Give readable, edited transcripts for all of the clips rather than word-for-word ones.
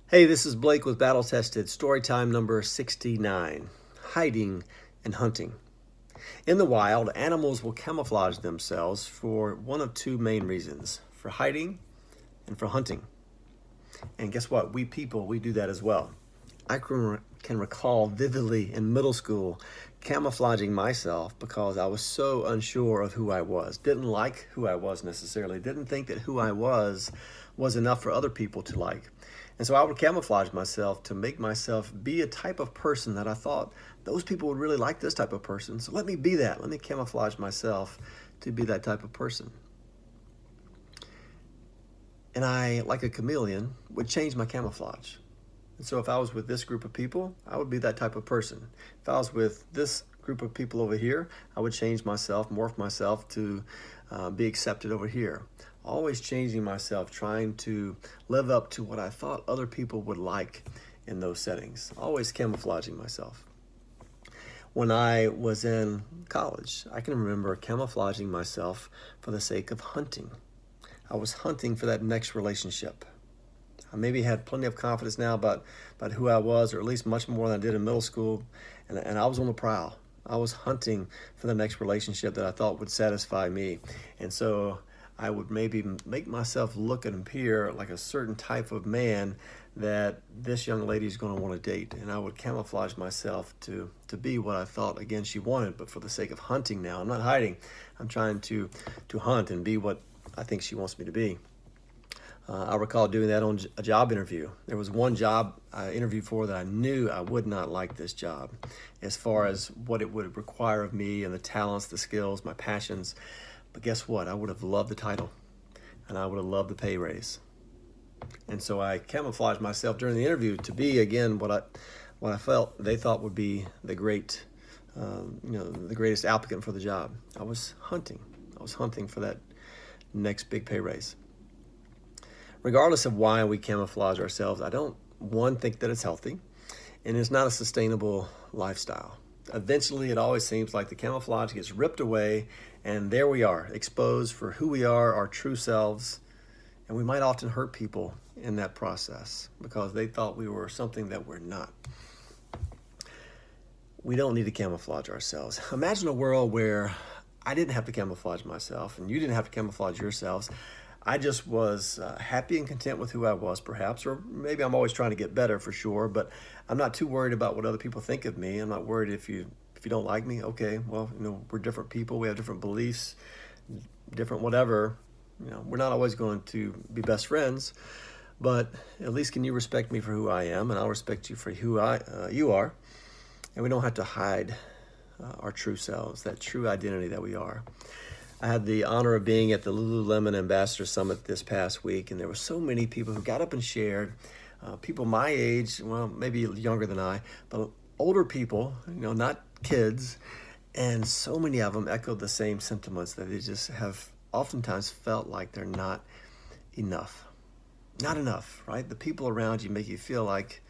Hey, this is Blake with Battle Tested, Storytime number 69, Hiding and Hunting. In the wild, animals will camouflage themselves for one of two main reasons, for hiding and for hunting. And guess what? We people, we do that as well. I can recall vividly in middle school camouflaging myself because I was so unsure of who I was. Didn't like who I was necessarily. Didn't think that who I was enough for other people to like. And so I would camouflage myself to make myself be a type of person that I thought those people would really like this type of person. So let me be that. Let me camouflage myself to be that type of person. And I, like a chameleon, would change my camouflage. And so if I was with this group of people, I would be that type of person. If I was with this group of people over here, I would change myself, morph myself to be accepted over here. Always changing myself, trying to live up to what I thought other people would like in those settings. Always camouflaging myself. When I was in college, I can remember camouflaging myself for the sake of hunting. I was hunting for that next relationship. I maybe had plenty of confidence now about who I was, or at least much more than I did in middle school, and I was on the prowl. I was hunting for the next relationship that I thought would satisfy me. And so I would maybe make myself look and appear like a certain type of man that this young lady is going to want to date. And I would camouflage myself to be what I thought, again, she wanted, but for the sake of hunting now. I'm not hiding. I'm trying to hunt and be what I think she wants me to be. I recall doing that on a job interview. There was one job I interviewed for that I knew I would not like this job as far as what it would require of me and the talents, the skills, my passions. But guess what? I would have loved the title and I would have loved the pay raise. And so I camouflaged myself during the interview to be, again, what I felt they thought would be the the greatest applicant for the job. I was hunting. I was hunting for that next big pay raise. Regardless of why we camouflage ourselves, I don't, one, think that it's healthy, and it's not a sustainable lifestyle. Eventually, it always seems like the camouflage gets ripped away, and there we are, exposed for who we are, our true selves, and we might often hurt people in that process because they thought we were something that we're not. We don't need to camouflage ourselves. Imagine a world where I didn't have to camouflage myself, and you didn't have to camouflage yourselves. I just was happy and content with who I was, perhaps, or maybe I'm always trying to get better for sure, but I'm not too worried about what other people think of me. I'm not worried if you don't like me. Okay, well, we're different people. We have different beliefs, different whatever. We're not always going to be best friends, but at least can you respect me for who I am, and I'll respect you for who you are, and we don't have to hide our true selves, that true identity that we are. I had the honor of being at the Lululemon Ambassador Summit this past week, and there were so many people who got up and shared, people my age, well, maybe younger than I, but older people, not kids, and so many of them echoed the same sentiments that they just have oftentimes felt like they're not enough. Not enough, right? The people around you make you feel like,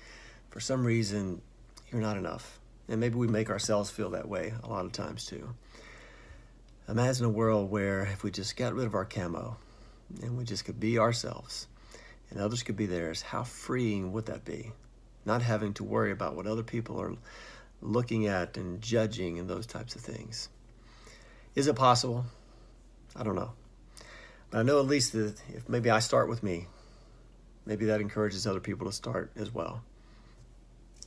for some reason, you're not enough. And maybe we make ourselves feel that way a lot of times too. Imagine a world where if we just got rid of our camo and we just could be ourselves and others could be theirs, how freeing would that be? Not having to worry about what other people are looking at and judging and those types of things. Is it possible? I don't know. But I know at least that if maybe I start with me, maybe that encourages other people to start as well.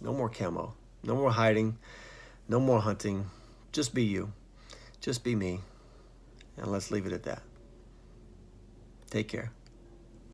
No more camo, no more hiding, no more hunting. Just be you. Just be me, and let's leave it at that. Take care.